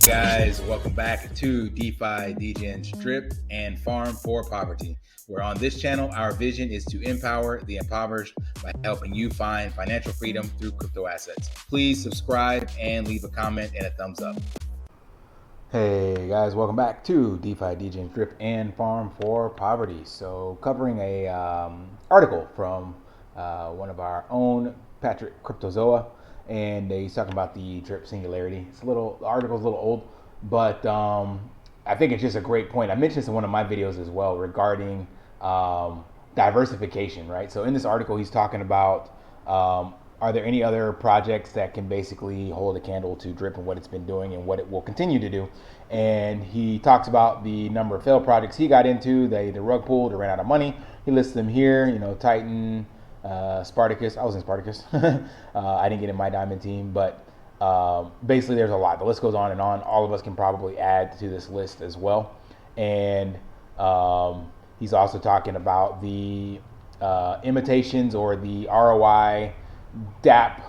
Guys, welcome back to DeFi, Degens, Drip, and Farm for Poverty, where on this channel, our vision is to empower the impoverished by helping you find financial freedom through crypto assets. Please subscribe and leave a comment and a thumbs up. Hey guys, welcome back to DeFi, Degens, Drip, and Farm for Poverty. So covering a article from one of our own, Patrick Cryptozoa, and he's talking about the drip singularity. The article's a little old, but I think it's just a great point. I mentioned this in one of my videos as well regarding diversification, right? So in this article, he's talking about are there any other projects that can basically hold a candle to drip and what it's been doing and what it will continue to do. And he talks about the number of failed projects he got into. They either rug pulled or ran out of money. He lists them here, Titan, Spartacus. I was in Spartacus. I didn't get in my diamond team, but basically there's a lot. The list goes on and on. All of us can probably add to this list as well. And he's also talking about the imitations or the ROI DApp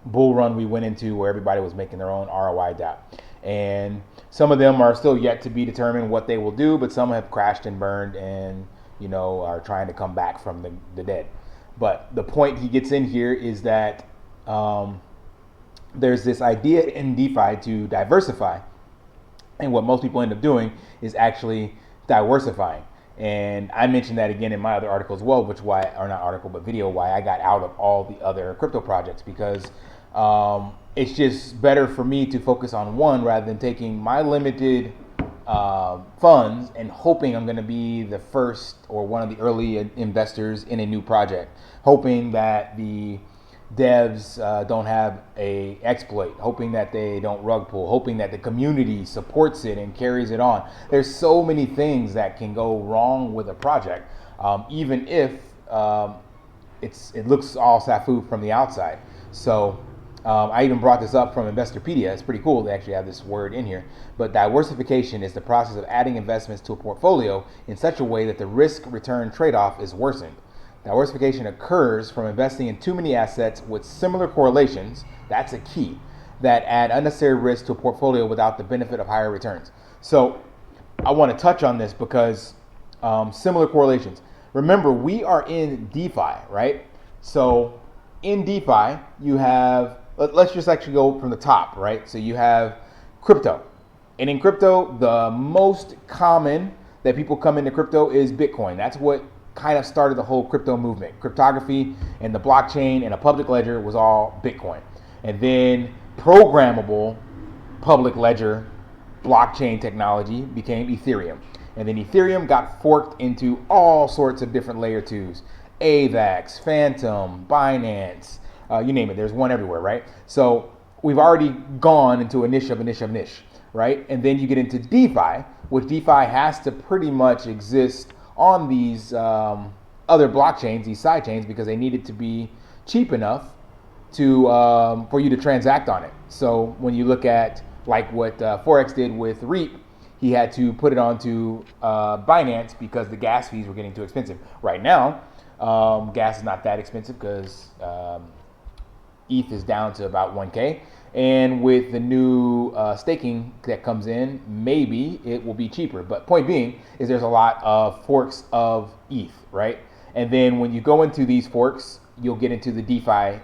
bull run we went into where everybody was making their own ROI DApp. And some of them are still yet to be determined what they will do, but some have crashed and burned and are trying to come back from the dead. But the point he gets in here is that there's this idea in DeFi to diversify. And what most people end up doing is actually diversifying. And I mentioned that again in my other article as well, why I got out of all the other crypto projects, because it's just better for me to focus on one rather than taking my limited funds and hoping I'm going to be the first or one of the early investors in a new project, hoping that the devs don't have a exploit, hoping that they don't rug pull, hoping that the community supports it and carries it on. There's so many things that can go wrong with a project, even if it looks all SAFU from the outside. So I even brought this up from Investorpedia. It's pretty cool. They actually have this word in here. But diversification is the process of adding investments to a portfolio in such a way that the risk-return trade-off is worsened. Diversification occurs from investing in too many assets with similar correlations, that's a key, that add unnecessary risk to a portfolio without the benefit of higher returns. So I want to touch on this because similar correlations. Remember, we are in DeFi, right? So in DeFi, you have, let's just actually go from the top, right? So you have crypto. And in crypto, the most common that people come into crypto is Bitcoin. That's what kind of started the whole crypto movement. Cryptography and the blockchain and a public ledger was all Bitcoin. And then programmable public ledger blockchain technology became Ethereum. And then Ethereum got forked into all sorts of different layer twos. AVAX, Phantom, Binance, you name it. There's one everywhere, right? So we've already gone into a niche of a niche of niche, right? And then you get into DeFi, which DeFi has to pretty much exist on these other blockchains, these side chains, because they need it to be cheap enough to for you to transact on it. So when you look at like what Forex did with Reap, he had to put it onto Binance because the gas fees were getting too expensive. Right now, gas is not that expensive because ETH is down to about 1K. And with the new staking that comes in, maybe it will be cheaper. But point being is there's a lot of forks of ETH, right? And then when you go into these forks, you'll get into the DeFi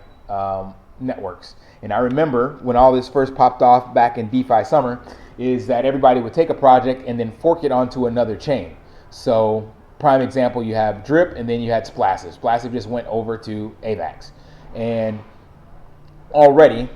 networks. And I remember when all this first popped off back in DeFi summer, is that everybody would take a project and then fork it onto another chain. So prime example, you have Drip and then you had Splassive. Splassive just went over to AVAX. And already,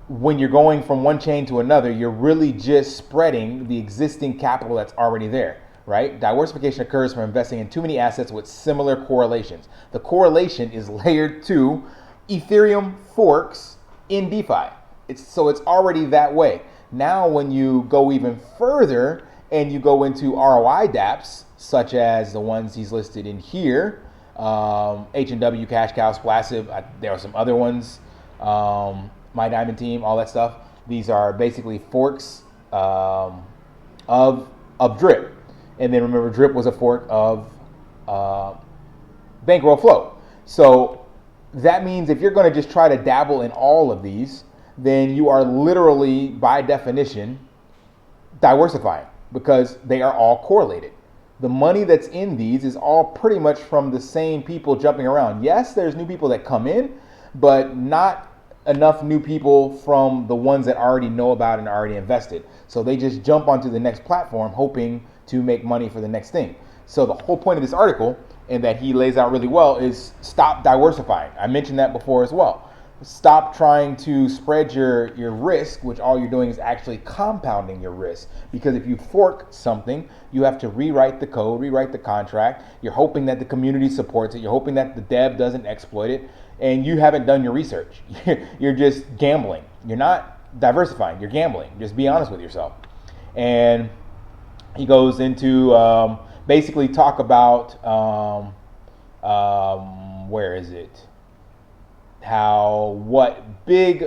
when you're going from one chain to another, you're really just spreading the existing capital that's already there, right? Diversification occurs from investing in too many assets with similar correlations. The correlation is layered to Ethereum forks in DeFi. It's already that way. Now, when you go even further and you go into ROI dApps, such as the ones he's listed in here, H&W, Cash Cow, Splassive, there are some other ones, My Diamond Team, all that stuff. These are basically forks of Drip. And then remember, Drip was a fork of bankroll float. So that means if you're going to just try to dabble in all of these, then you are literally, by definition, diversifying, because they are all correlated. The money that's in these is all pretty much from the same people jumping around. Yes, there's new people that come in, but not enough new people from the ones that already know about and already invested. So they just jump onto the next platform hoping to make money for the next thing. So the whole point of this article, and that he lays out really well, is stop diversifying. I mentioned that before as well. Stop trying to spread your risk, which all you're doing is actually compounding your risk. Because if you fork something, you have to rewrite the code, rewrite the contract. You're hoping that the community supports it. You're hoping that the dev doesn't exploit it. And you haven't done your research. You're just gambling. You're not diversifying. You're gambling. Just be honest with yourself. And he goes into basically talk about, where is it? What big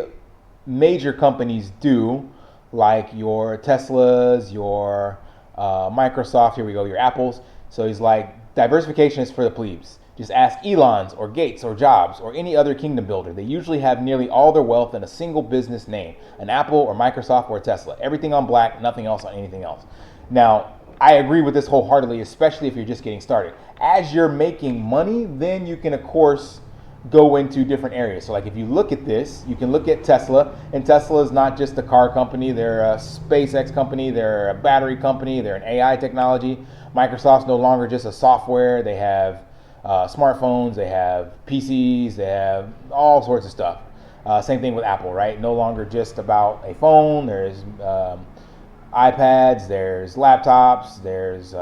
major companies do, like your Teslas, your Microsoft, here we go, your Apples. So he's like, diversification is for the plebes. Just ask Elon's or Gates or Jobs or any other kingdom builder. They usually have nearly all their wealth in a single business name, an Apple or Microsoft or Tesla. Everything on black, nothing else on anything else. Now, I agree with this wholeheartedly, especially if you're just getting started. As you're making money, then you can, of course, go into different areas. So like if you look at this, you can look at Tesla, and Tesla is not just a car company, they're a SpaceX company, they're a battery company, they're an AI technology. Microsoft's no longer just a software, they have smartphones, they have PCs, they have all sorts of stuff. Same thing with Apple, right? No longer just about a phone, there's iPads, there's laptops, there's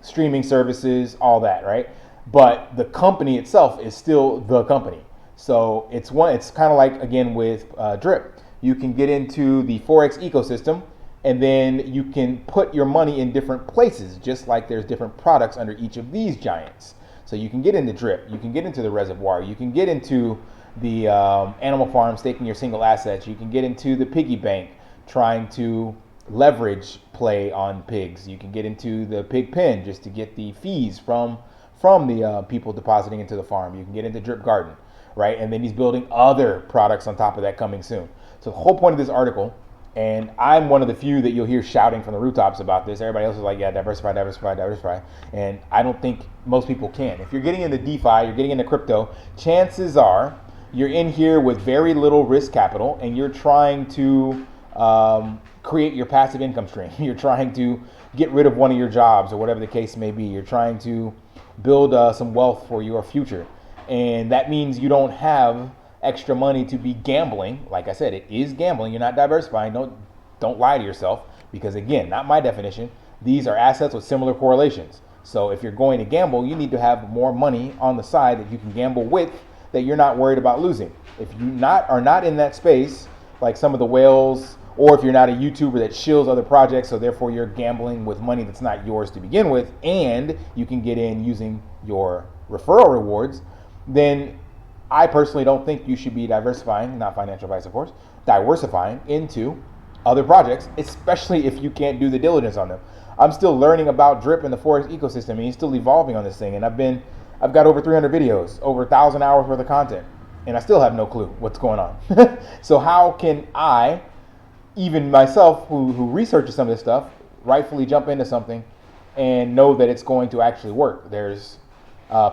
streaming services, all that, right? But the company itself is still the company. So it's kind of like, again, with Drip. You can get into the Forex ecosystem, and then you can put your money in different places, just like there's different products under each of these giants. So you can get into Drip, you can get into the Reservoir, you can get into the Animal Farm, staking your single assets, you can get into the Piggy Bank, trying to leverage play on pigs. You can get into the Pig Pen just to get the fees from the people depositing into the farm. You can get into Drip Garden, right? And then he's building other products on top of that coming soon. So the whole point of this article, and I'm one of the few that you'll hear shouting from the rooftops about this. Everybody else is like, yeah, diversify, diversify, diversify. And I don't think most people can. If you're getting into DeFi, you're getting into crypto, chances are you're in here with very little risk capital, and you're trying to create your passive income stream. You're trying to get rid of one of your jobs or whatever the case may be. You're trying to build some wealth for your future. And that means you don't have extra money to be gambling. Like I said, it is gambling. You're not diversifying. Don't lie to yourself, because again, not my definition. These are assets with similar correlations. So if you're going to gamble, you need to have more money on the side that you can gamble with, that you're not worried about losing. If you are not in that space, like some of the whales, or if you're not a YouTuber that shills other projects, so therefore you're gambling with money that's not yours to begin with, and you can get in using your referral rewards, then I personally don't think you should be diversifying, not financial advice of course, diversifying into other projects, especially if you can't do the diligence on them. I'm still learning about Drip and the Forex ecosystem, and he's still evolving on this thing, and I've got over 300 videos, over 1,000 hours worth of content, and I still have no clue what's going on. So how can I, even myself who researches some of this stuff, rightfully jump into something and know that it's going to actually work? There's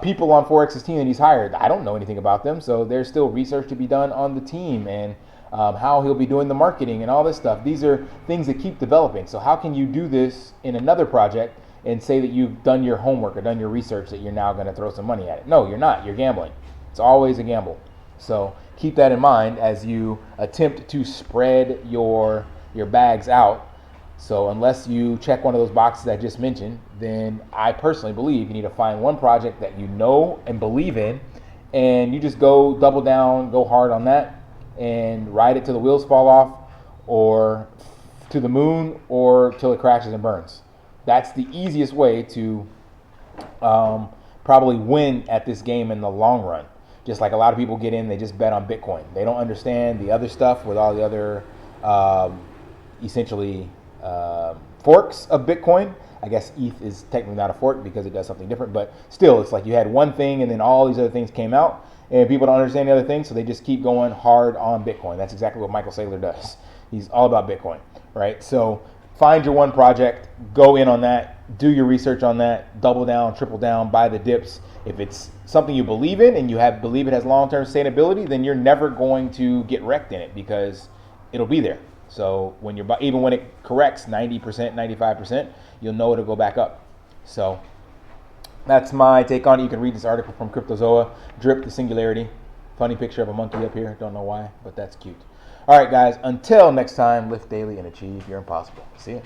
people on Forex's team that he's hired. I don't know anything about them, so there's still research to be done on the team, and how he'll be doing the marketing and all this stuff. These are things that keep developing. So how can you do this in another project and say that you've done your homework or done your research, that you're now going to throw some money at it? No, you're not. You're gambling. It's always a gamble. So keep that in mind as you attempt to spread your bags out. So unless you check one of those boxes I just mentioned, then I personally believe you need to find one project that you know and believe in, and you just go double down, go hard on that, and ride it till the wheels fall off, or to the moon, or till it crashes and burns. That's the easiest way to probably win at this game in the long run. Just like a lot of people get in, they just bet on Bitcoin. They don't understand the other stuff with all the other essentially forks of Bitcoin. I guess ETH is technically not a fork because it does something different, but still, it's like you had one thing and then all these other things came out, and people don't understand the other things, so they just keep going hard on Bitcoin. That's exactly what Michael Saylor does. He's all about Bitcoin, right? So find your one project, go in on that, do your research on that, double down, triple down, buy the dips. If it's something you believe in and you believe it has long-term sustainability, then you're never going to get wrecked in it because it'll be there. So when even when it corrects 90%, 95%, you'll know it'll go back up. So that's my take on it. You can read this article from Cryptozoa, Drip the Singularity. Funny picture of a monkey up here. Don't know why, but that's cute. All right, guys. Until next time, lift daily and achieve your impossible. See ya.